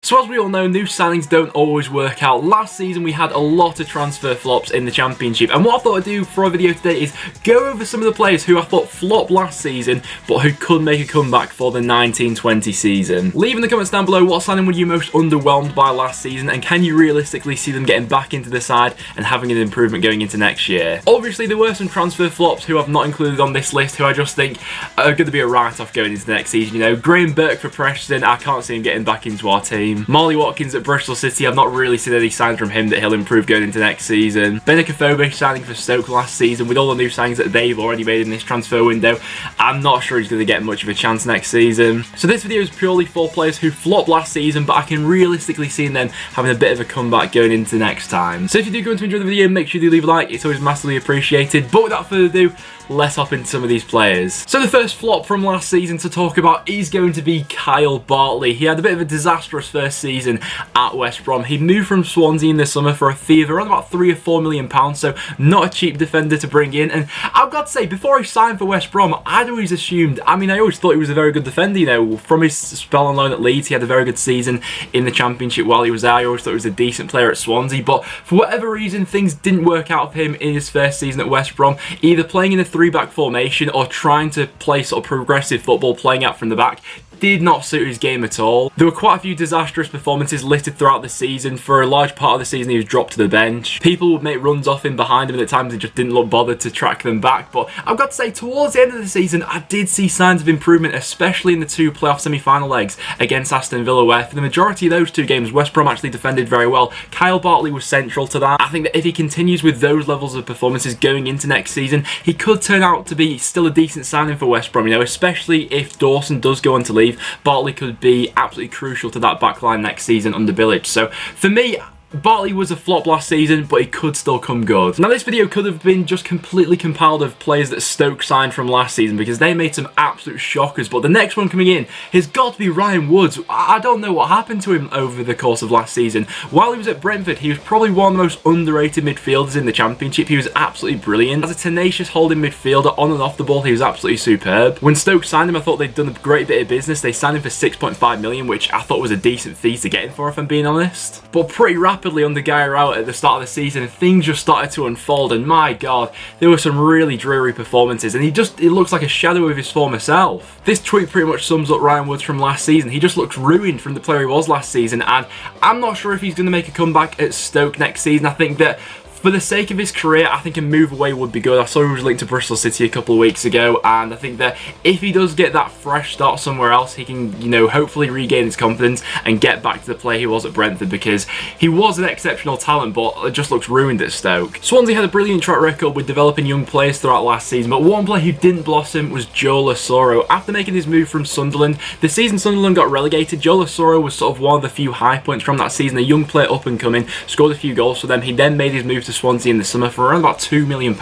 So as we all know, new signings don't always work out. Last season we had a lot of transfer flops in the Championship, and what I thought I'd do for our video today is go over some of the players who I thought flopped last season but who could make a comeback for the 1920 season. Leave in the comments down below what signing were you most underwhelmed by last season, and can you realistically see them getting back into the side and having an improvement going into next year. Obviously there were some transfer flops who I've not included on this list who I just think are going to be a write-off going into the next season. You know, Graham Burke for Preston, I can't see him getting back into our team. Marley Watkins at Bristol City, I've not really seen any signs from him that he'll improve going into next season. Benikofobis signing for Stoke last season, with all the new signings that they've already made in this transfer window, I'm not sure he's going to get much of a chance next season. So this video is purely for players who flopped last season, but I can realistically see them having a bit of a comeback going into next time. So if you do go to enjoy the video, make sure you leave a like, it's always massively appreciated. But without further ado, let's hop into some of these players. So the first flop from last season to talk about is going to be Kyle Bartley. He had a bit of a disastrous first season at West Brom. He moved from Swansea in the summer for a fee of around about £3 or £4 million, so not a cheap defender to bring in. And I've got to say, before he signed for West Brom, I'd always assumed, I always thought he was a very good defender, you know, from his spell on loan at Leeds. He had a very good season in the Championship while he was there. I always thought he was a decent player at Swansea, but for whatever reason, things didn't work out for him in his first season at West Brom, either playing in a three-back formation or trying to play sort of progressive football, playing out from the back. Did not suit his game at all. There were quite a few disastrous performances listed throughout the season. For a large part of the season he was dropped to the bench. People would make runs off him behind him, and at times he just didn't look bothered to track them back. But I've got to say, towards the end of the season I did see signs of improvement, especially in the two playoff semi-final legs against Aston Villa, where for the majority of those two games West Brom actually defended very well. Kyle Bartley was central to that. I think that if he continues with those levels of performances going into next season, he could turn out to be still a decent signing for West Brom, you know, especially if Dawson does go on to leave. Bartley could be absolutely crucial to that backline next season under Bilic. So for me, Bartley was a flop last season, but he could still come good. Now this video could have been just completely compiled of players that Stoke signed from last season, because they made some absolute shockers, but the next one coming in has got to be Ryan Woods. I don't know what happened to him over the course of last season. While he was at Brentford, he was probably one of the most underrated midfielders in the Championship. He was absolutely brilliant. As a tenacious holding midfielder on and off the ball, he was absolutely superb. When Stoke signed him, I thought they'd done a great bit of business. They signed him for £6.5 million, which I thought was a decent fee to get him for, if I'm being honest. But pretty rapidly under Guy out at the start of the season, things just started to unfold, and my god, there were some really dreary performances, and it looks like a shadow of his former self. This tweet pretty much sums up Ryan Woods from last season. He just looks ruined from the player he was last season, and I'm not sure if he's going to make a comeback at Stoke next season. I think that for the sake of his career, I think a move away would be good. I saw he was linked to Bristol City a couple of weeks ago, and I think that if he does get that fresh start somewhere else, he can, you know, hopefully regain his confidence and get back to the player he was at Brentford, because he was an exceptional talent, but it just looks ruined at Stoke. Swansea had a brilliant track record with developing young players throughout last season, but one player who didn't blossom was Joe Asaro. After making his move from Sunderland, the season Sunderland got relegated, Joe Asaro was sort of one of the few high points from that season. A young player up and coming, scored a few goals for them. He then made his move to Swansea in the summer for around about £2 million,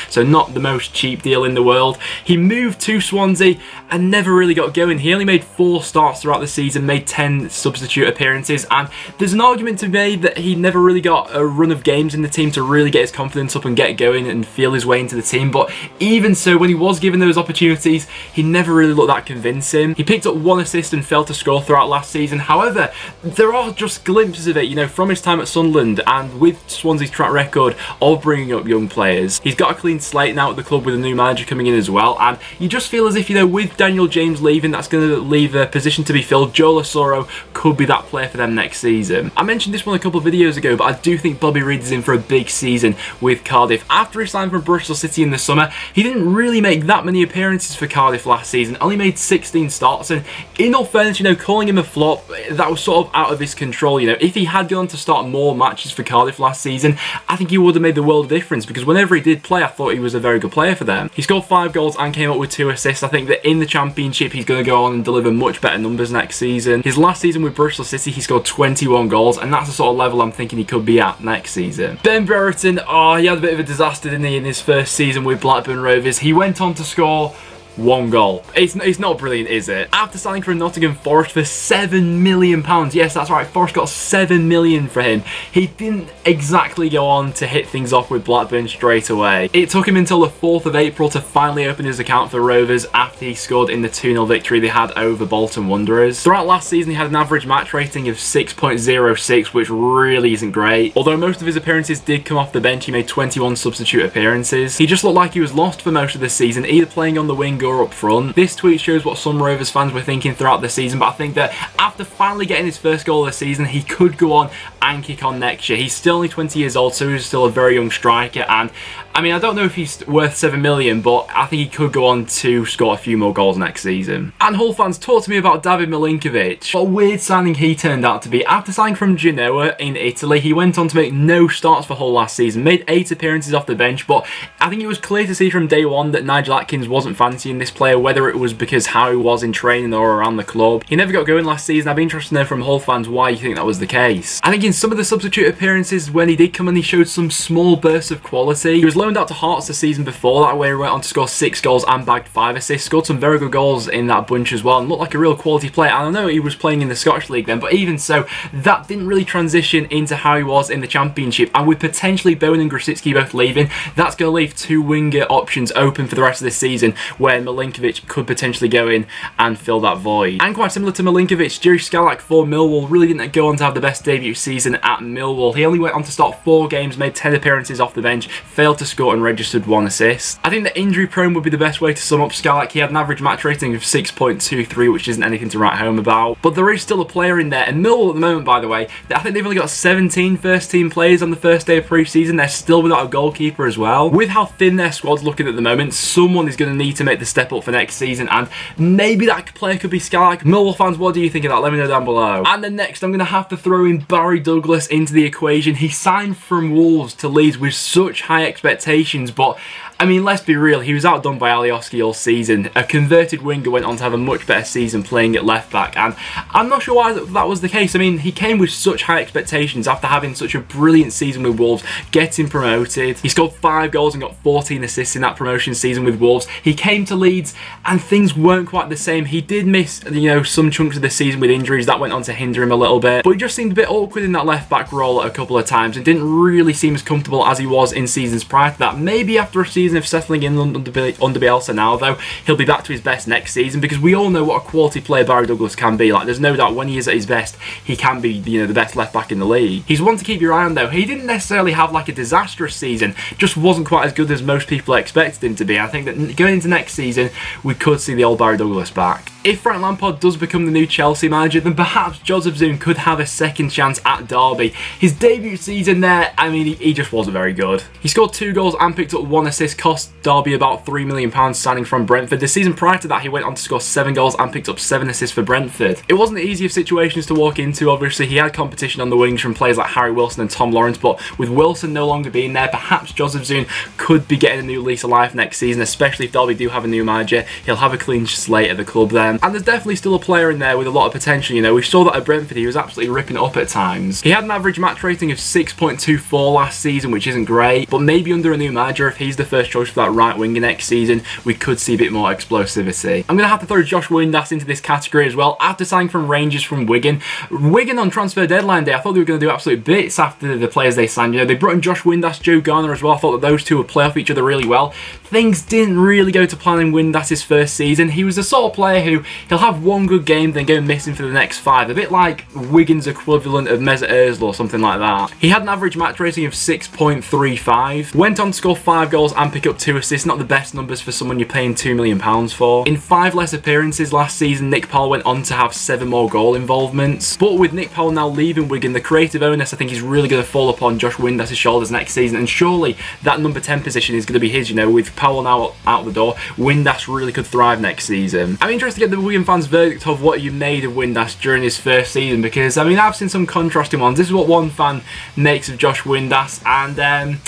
so not the most cheap deal in the world. He moved to Swansea and never really got going. He only made 4 starts throughout the season, made 10 substitute appearances, and there's an argument to be made that he never really got a run of games in the team to really get his confidence up and get going and feel his way into the team. But even so, when he was given those opportunities, he never really looked that convincing. He picked up 1 assist and failed to score throughout last season. However, there are just glimpses of it, you know, from his time at Sunderland and with Swansea's track record of bringing up young players. He's got a clean slate now at the club with a new manager coming in as well, and you just feel as if, you know, with Daniel James leaving, that's going to leave a position to be filled. Joe Asaro could be that player for them next season. I mentioned this one a couple of videos ago, but I do think Bobby Reid is in for a big season with Cardiff. After he signed from Bristol City in the summer, he didn't really make that many appearances for Cardiff last season, only made 16 starts, and in all fairness, you know, calling him a flop, that was sort of out of his control. You know, if he had gone to start more matches for Cardiff last season, I think he would have made the world of difference, because whenever he did play, I thought he was a very good player for them. He scored 5 goals and came up with 2 assists. I think that in the Championship he's going to go on and deliver much better numbers next season. His last season with Bristol City, he scored 21 goals, and that's the sort of level I'm thinking he could be at next season. Ben Brereton, he had a bit of a disaster, didn't he, in his first season with Blackburn Rovers. He went on to score 1 goal. It's not brilliant, is it? After signing from Nottingham Forest for £7 million, yes, that's right, Forest got £7 million for him. He didn't exactly go on to hit things off with Blackburn straight away. It took him until the 4th of April to finally open his account for Rovers after he scored in the 2-0 victory they had over Bolton Wanderers. Throughout last season, he had an average match rating of 6.06, which really isn't great. Although most of his appearances did come off the bench, he made 21 substitute appearances. He just looked like he was lost for most of the season, either playing on the wing or up front. This tweet shows what some Rovers fans were thinking throughout the season, but I think that after finally getting his first goal of the season, he could go on and kick on next year. He's still only 20 years old, so he's still a very young striker, and I mean, I don't know if he's worth £7 million, but I think he could go on to score a few more goals next season. And Hull fans, talk to me about David Milankovitch. What a weird signing he turned out to be. After signing from Genoa in Italy, he went on to make no starts for Hull last season, made 8 appearances off the bench, but I think it was clear to see from day one that Nigel Atkins wasn't fancying this player, whether it was because how he was in training or around the club. He never got going last season. I'd be interested to know from Hull fans why you think that was the case. I think in some of the substitute appearances when he did come in, he showed some small bursts of quality. He was loaned out to Hearts the season before that, where he went on to score 6 goals and bagged 5 assists, scored some very good goals in that bunch as well, and looked like a real quality player. And I know he was playing in the Scottish League then, but even so, that didn't really transition into how he was in the Championship. And with potentially Bowen and Grosicki both leaving, that's going to leave 2 winger options open for the rest of this season, where Milankovitch could potentially go in and fill that void. And quite similar to Milankovitch, Gerry Scott for Millwall really didn't go on to have the best debut season at Millwall. He only went on to start 4 games, made 10 appearances off the bench, failed to score and registered 1 assist. I think that injury prone would be the best way to sum up Scott. He had an average match rating of 6.23, which isn't anything to write home about. But there is still a player in there, and Millwall at the moment, by the way, I think they've only got 17 first team players on the first day of pre-season. They're still without a goalkeeper as well. With how thin their squad's looking at the moment, someone is going to need to make the step up for next season, and maybe that player could be Scott. Millwall fans, what do you think of that? Let me know down below. And then next, I'm going to have to throw in Barry Douglas into the equation. He signed from Wolves to Leeds with such high expectations, but I mean, let's be real, he was outdone by Alioski all season. A converted winger went on to have a much better season playing at left back, and I'm not sure why that was the case. I mean, he came with such high expectations after having such a brilliant season with Wolves, getting promoted. He scored 5 goals and got 14 assists in that promotion season with Wolves. He came to Leeds and things weren't quite the same. He did miss, you know, some chunks of the season with injuries that went on to hinder him a little bit, but he just seemed a bit awkward in that left back role a couple of times and didn't really seem as comfortable as he was in seasons prior to that. Maybe after a season of settling in under Bielsa now, though, he'll be back to his best next season, because we all know what a quality player Barry Douglas can be. Like, there's no doubt when he is at his best, he can be, you know, the best left back in the league. He's one to keep your eye on, though. He didn't necessarily have like a disastrous season, just wasn't quite as good as most people expected him to be. I think that going into next season, we could see the old Barry Douglas back. If Frank Lampard does become the new Chelsea manager, then perhaps Joseph Zoom could have a second chance at Derby. His debut season there, I mean, he just wasn't very good. He scored 2 goals and picked up 1 assist, cost Derby about £3 million signing from Brentford. The season prior to that, he went on to score 7 goals and picked up 7 assists for Brentford. It wasn't the easiest situations to walk into, obviously. He had competition on the wings from players like Harry Wilson and Tom Lawrence, but with Wilson no longer being there, perhaps Joseph Zoom could be getting a new lease of life next season, especially if Derby do have a new manager. He'll have a clean slate at the club then. And there's definitely still a player in there with a lot of potential. You know, we saw that at Brentford, he was absolutely ripping it up at times. He had an average match rating of 6.24 last season, which isn't great, but maybe under a new manager, if he's the first choice for that right winger next season, we could see a bit more explosivity. I'm going to have to throw Josh Windass into this category as well. After signing from Rangers from Wigan on transfer deadline day, I thought they were going to do absolute bits after the players they signed. You know, they brought in Josh Windass, Joe Garner as well. I thought that those two would play off each other really well. Things didn't really go to plan in Windass's first season. He was the sort of player who he'll have one good game, then go missing for the next 5. A bit like Wigan's equivalent of Mesut Ozil or something like that. He had an average match rating of 6.35. Went on to score 5 goals and pick up 2 assists. Not the best numbers for someone you're paying £2 million for. In 5 less appearances last season, Nick Powell went on to have 7 more goal involvemements. But with Nick Powell now leaving Wigan, the creative onus I think is really going to fall upon Josh Windass' shoulders next season, and surely that number 10 position is going to be his. You know, with Powell now out the door, Windass really could thrive next season. I'm interested to get the Wigan fans' verdict of what you made of Windass during his first season, because I mean, I've seen some contrasting ones. This is what one fan makes of Josh Windass, and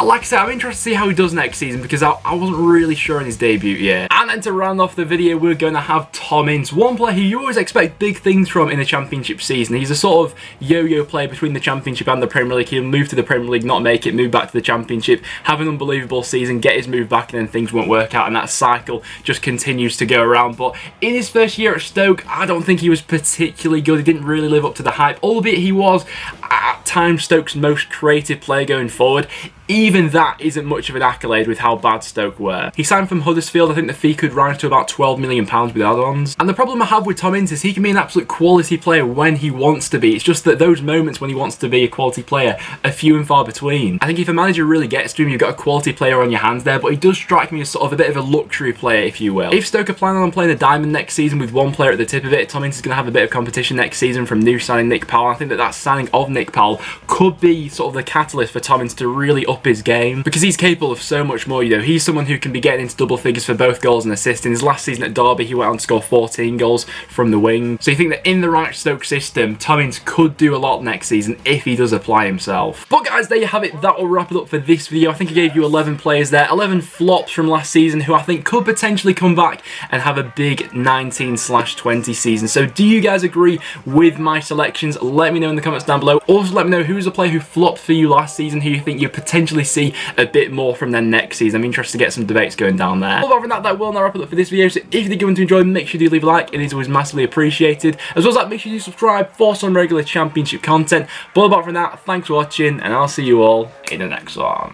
like I said, I'm interested to see how he does next season because I wasn't really sure in his debut year. And then to round off the video, we're going to have Tom Ince, one player who you always expect big things from in a championship season. He's a sort of yo-yo player between the championship and the Premier League. He'll move to the Premier League, not make it, move back to the championship, have an unbelievable season, get his move back, and then things won't work out, and that cycle just continues to go around. But in his first year at Stoke, I don't think he was particularly good. He didn't really live up to the hype, albeit he was at times Stoke's most creative player going forward. Even that isn't much of an accolade with how bad Stoke were. He signed from Huddersfield. I think the fee could rise to about £12 million with add-ons. And the problem I have with Tom Ince is he can be an absolute quality player when he wants to be. It's just that those moments when he wants to be a quality player are few and far between. I think if a manager really gets to him, you've got a quality player on your hands there, but he does strike me as sort of a bit of a luxury player, if you will. If Stoke are planning on playing a diamond next season with one player at the tip of it, Tom Ince is going to have a bit of competition next season from new signing Nick Powell. I think that signing of Nick Powell could be sort of the catalyst for Tom Ince to really up his game, because he's capable of so much more. You know, he's someone who can be getting into double figures for both goals and assists. In his last season at Derby, he went on to score 14 goals from the wing. So you think that in the right Stoke system, Tom Ince could do a lot next season if he does apply himself. But guys, there you have it. That will wrap it up for this video. I think I gave you 11 players there, 11 flops from last season who I think could potentially come back and have a big 19/20 season. So do you guys agree with my selections? Let me know in the comments down below. Also let me know who's a player who flopped for you last season, who you think you potentially see a bit more from them next season. I'm interested to get some debates going down there. Other than that will now wrap it up for this video. So if you did go on to enjoy, make sure you leave a like. It is always massively appreciated. As well as that, make sure you subscribe for some regular championship content. But apart from that, thanks for watching, and I'll see you all in the next one.